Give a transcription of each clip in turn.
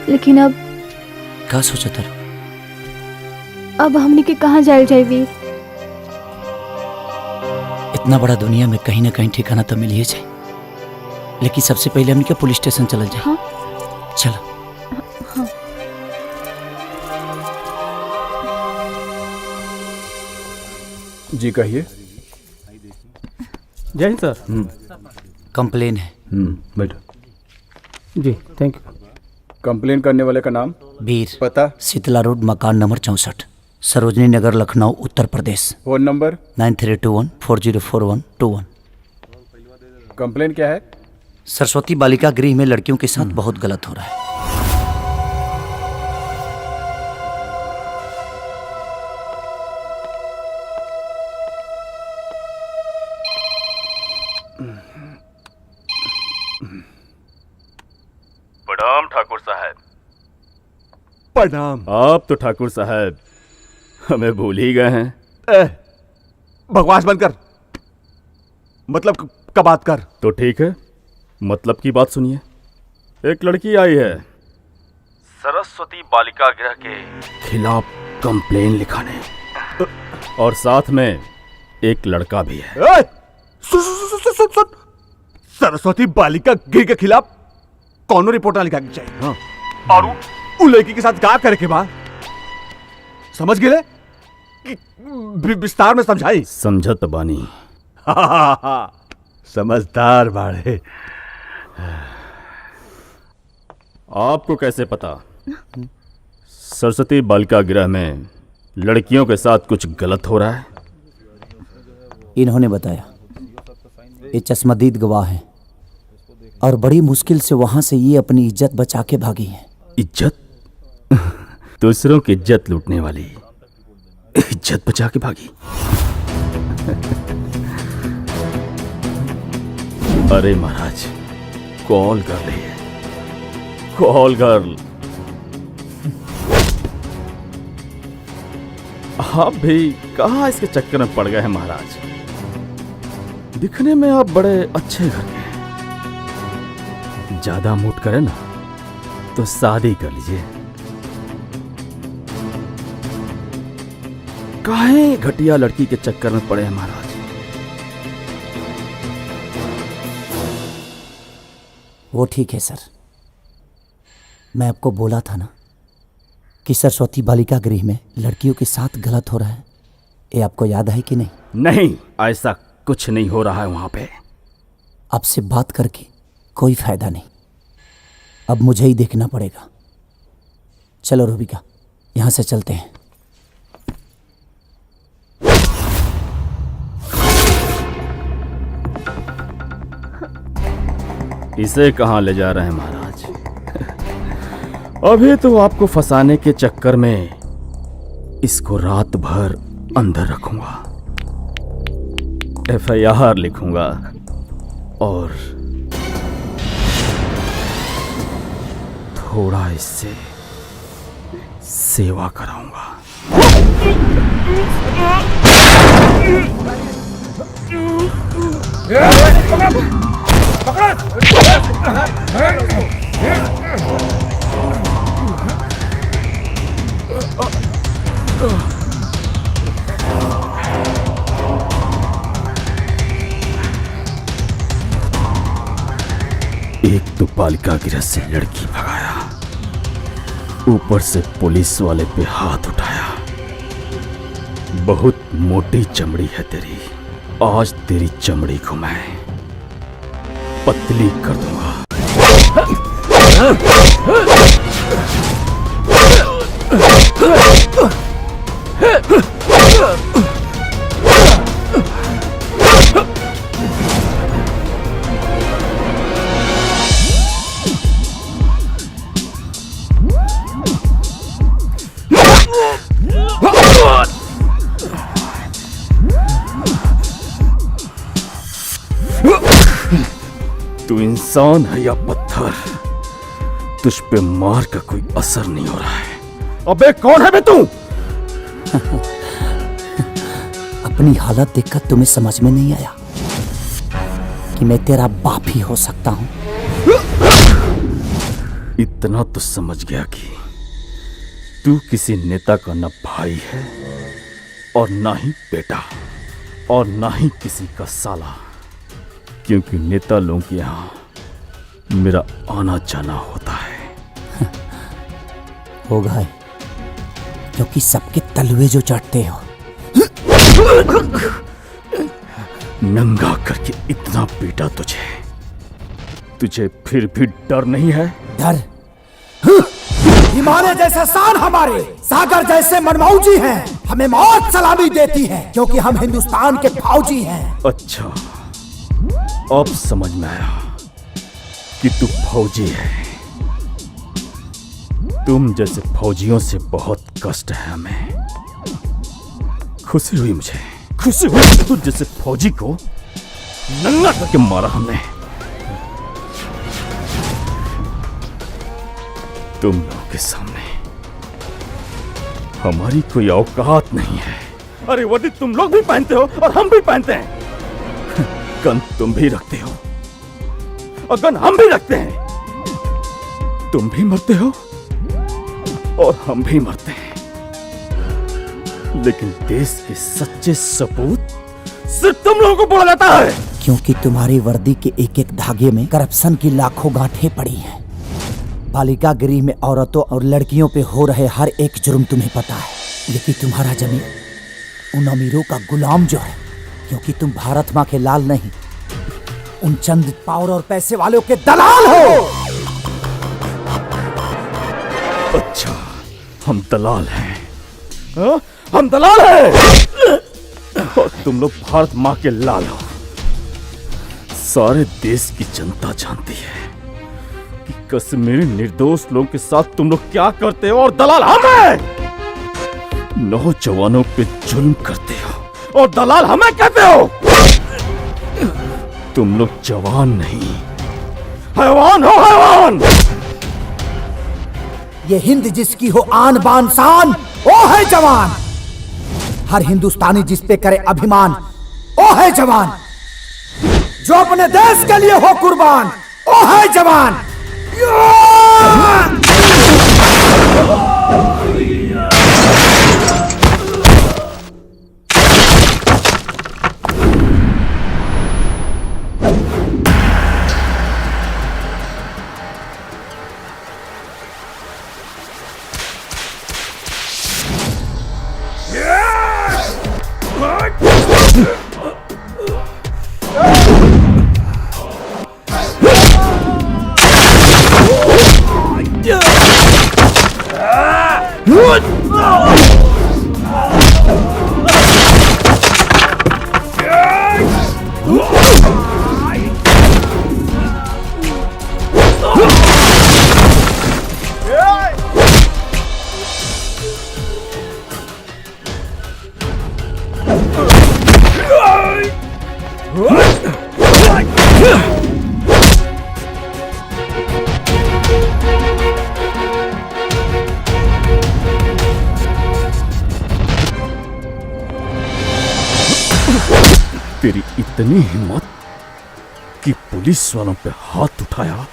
लेकिन अब का सोचा था? अब हमने के कहाँ जाए जाए वीर? इतना बड़ा दुनिया में कहीं ना कहीं ठिकाना तो मिल ही जाए, लेकिन सबसे पहले हमने पुलिस स्टेशन चल जाए। हाँ? चलो। हाँ। जी कहिए। जय हिंद सर। कंप्लेन है। बैठो। जी थैंक यू। कंप्लेन करने वाले का नाम? वीर। पता? शीतला रोड, मकान number 64, Sarojini Nagar, Lucknow, Uttar Pradesh. Phone number? 9321404121। Complain क्या है? सरस्वती बालिका गृह में लड़कियों के साथ बहुत गलत हो रहा है। प्रणाम ठाकुर साहब। प्रणाम। आप तो ठाकुर साहब हमें भूल ही गए हैं। बकवास बंद कर, मतलब का बात कर। तो ठीक है, मतलब की बात सुनिए। एक लड़की आई है सरस्वती बालिका गृह के खिलाफ कंप्लेन लिखाने, और साथ में एक लड़का भी है। सुन सुन सुन सुन सुन, सरस्वती बालिका गृह के खिलाफ कौन रिपोर्ट ना लिखा चाहिए। हाँ। और उ लड़की के साथ क्या करे के बाद समझ गए कि विस्तार में समझाई। समझत बानी। समझदार बाड़े। आपको कैसे पता सरस्वती बालिका गृह में लड़कियों के साथ कुछ गलत हो रहा है? इन्होंने बताया। ये चश्मदीद गवाह हैं और बड़ी मुश्किल से वहां से ये अपनी इज्जत बचा के भागी हैं। इज्जत? दूसरों की इज्जत लूटने वाली इज्जत बचा के भागी। अरे महाराज, कॉल कर रही है, कॉल गर्ल। आप भी कहाँ इसके चक्कर में पड़ गए हैं महाराज? दिखने में आप बड़े अच्छे घर के हैं। ज्यादा मूड करे ना तो शादी कर लीजिए। काहे घटिया लड़की के चक्कर में पड़े हैं महाराज? वो ठीक है सर, मैं आपको बोला था ना कि सरस्वती बालिका गृह में लड़कियों के साथ गलत हो रहा है। ये आपको याद है कि नहीं? नहीं, ऐसा कुछ नहीं हो रहा है वहां पे। आपसे बात करके कोई फायदा नहीं, अब मुझे ही देखना पड़ेगा। चलो रूबिका, यहां से चलते हैं। इसे कहां ले जा रहे हैं महाराज? अभी तो आपको फंसाने के चक्कर में इसको रात भर अंदर रखूंगा, FIR लिखूंगा और थोड़ा इससे सेवा कराऊंगा। एक तो बालिका गृह से लड़की भगाया, ऊपर से पुलिस वाले पे हाथ उठाया। बहुत मोटी चमड़ी है तेरी, आज तेरी चमड़ी को मैं पतली कर दूंगा। तू इंसान है या पत्थर, तुझ पे मार का कोई असर नहीं हो रहा है। अबे कौन है बे तू? अपनी हालत देखकर तुम्हें समझ में नहीं आया कि मैं तेरा बाप ही हो सकता हूं? इतना तो समझ गया कि तू किसी नेता का न भाई है और ना ही बेटा और ना ही किसी का साला, क्योंकि नेता लोगों के यहां मेरा आना जाना होता है। होगा है, क्योंकि सबके तलवे जो चढ़ते हो। नंगा करके इतना पीटा तुझे फिर भी डर नहीं है? डर? हिमालय जैसा शान हमारे, सागर जैसे मनमौजी हैं, हमें मौत सलामी देती है क्योंकि हम हिंदुस्तान के फौजी हैं। अच्छा, अब समझ में आया कि तू फौजी है। तुम जैसे फौजियों से बहुत कष्ट है हमें। खुशी हुई मुझे, खुशी हुई कि तू जैसे फौजी को नंगा करके मारा हमने। तुम लोगों के सामने हमारी कोई औकात नहीं है। अरे वर्दी तुम लोग भी पहनते हो और हम भी पहनते हैं। गन तुम भी रखते हो और गन हम भी रखते हैं। तुम भी मरते हो और हम भी मरते हैं, लेकिन देश के सच्चे सपूत सिर्फ तुम लोगों को बोला जाता है, क्योंकि तुम्हारी वर्दी के एक एक धागे में करप्शन की लाखों गांठें पड़ी हैं। बालिका गृह में औरतों और लड़कियों पे हो रहे हर एक जुर्म तुम्हें पता है, लेकिन तुम्हारा जमीन उन अमीरों का गुलाम जो है, क्योंकि तुम भारत माँ के लाल नहीं, उन चंद पावर और पैसे वालों के दलाल हो। अच्छा, हम दलाल हैं? हाँ? हम दलाल हैं और तुम लोग भारत माँ के लाल हो। सारे देश की जनता जानती है कि कश्मीरी निर्दोष लोगों के साथ तुम लोग क्या करते हो, और दलाल हम हैं। नौजवानों पे जुल्म करते हो और दलाल हमें कहते हो। तुम लोग जवान नहीं, हैवान हो, हैवान। ये हिंद जिसकी हो आन बान शान, ओ है जवान। हर हिंदुस्तानी जिस पे करे अभिमान, ओ है जवान। जो अपने देश के लिए हो कुर्बान, ओ है जवान। तेरी इतनी हिम्मत कि पुलिस वालों पे हाथ उठाया।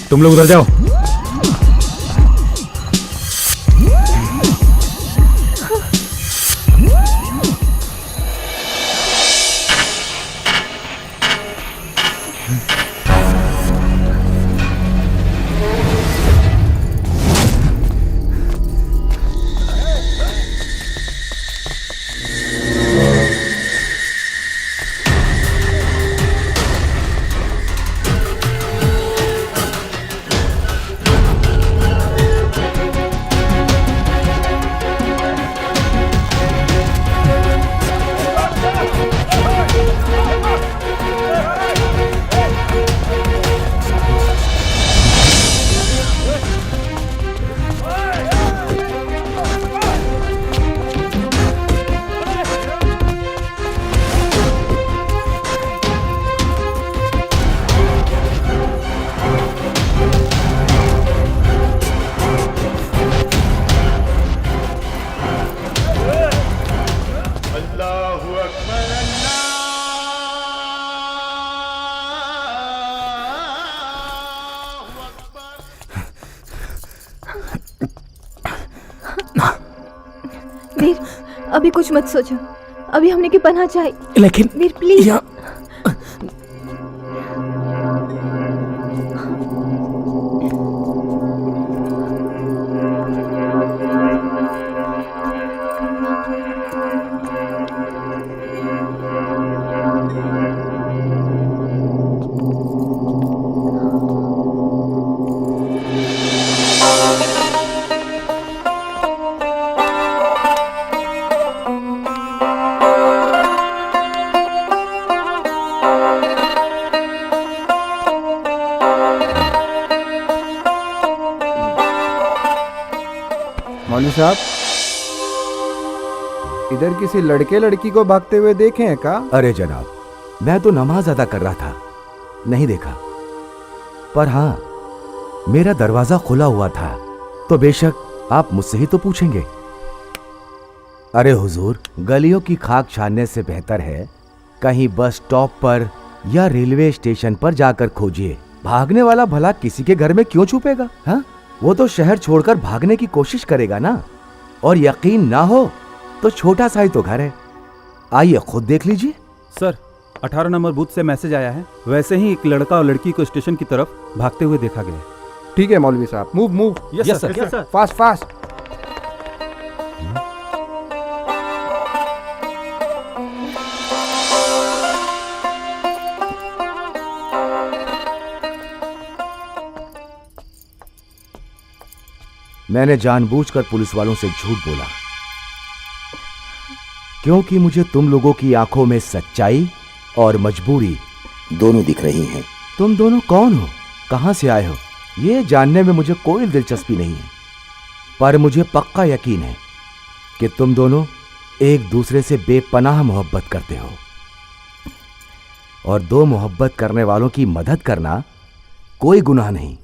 तुम लोग उधर जाओ। वीर, अभी कुछ मत सोचो। अभी हमने की पनाह चाहिए। लेकिन वीर प्लीज। मौलवी साहब, इधर किसी लड़के लड़की को भागते हुए देखे हैं का? अरे जनाब, मैं तो नमाज अदा कर रहा था, नहीं देखा। पर हाँ, मेरा दरवाजा खुला हुआ था, तो बेशक आप मुझसे ही तो पूछेंगे। अरे हुजूर, गलियों की खाक छानने से बेहतर है कहीं बस स्टॉप पर या रेलवे स्टेशन पर जाकर खोजिए। भागने वाला भला किसी के घर में क्यों छुपेगा? हाँ, वो तो शहर छोड़कर भागने की कोशिश करेगा ना। और यकीन ना हो तो छोटा सा ही तो घर है, आइए खुद देख लीजिए। सर, 18 नंबर बूथ से मैसेज आया है। वैसे ही एक लड़का और लड़की को स्टेशन की तरफ भागते हुए देखा गया है। ठीक है मौलवी साहब, move move. Yes sir. Fast fast. मैंने जानबूझकर पुलिस वालों से झूठ बोला, क्योंकि मुझे तुम लोगों की आंखों में सच्चाई और मजबूरी दोनों दिख रही हैं। तुम दोनों कौन हो, कहां से आए हो, ये जानने में मुझे कोई दिलचस्पी नहीं है। पर मुझे पक्का यकीन है कि तुम दोनों एक दूसरे से बेपनाह मोहब्बत करते हो, और दो मोहब्बत करने वालों की मदद करना कोई गुनाह नहीं।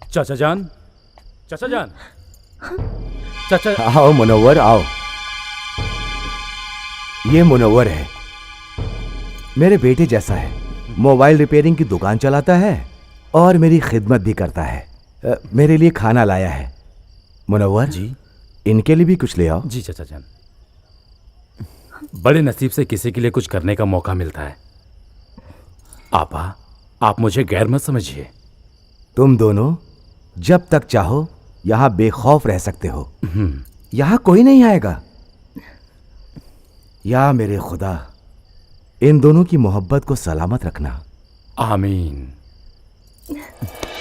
चाचा जान, चाचा जान, चाचा। आओ मुनव्वर, आओ। ये मुनव्वर है, मेरे बेटे जैसा है। मोबाइल रिपेयरिंग की दुकान चलाता है और मेरी खिदमत भी करता है। मेरे लिए खाना लाया है। मुनव्वर जी, इनके लिए भी कुछ ले आओ। जी चाचा जान। बड़े नसीब से किसी के लिए कुछ करने का मौका मिलता है। आपा, आप मुझे गैर मत समझिए। तुम दोनों जब तक चाहो यहां बेखौफ रह सकते हो। यहां कोई नहीं आएगा। या मेरे खुदा, इन दोनों की मोहब्बत को सलामत रखना। आमीन।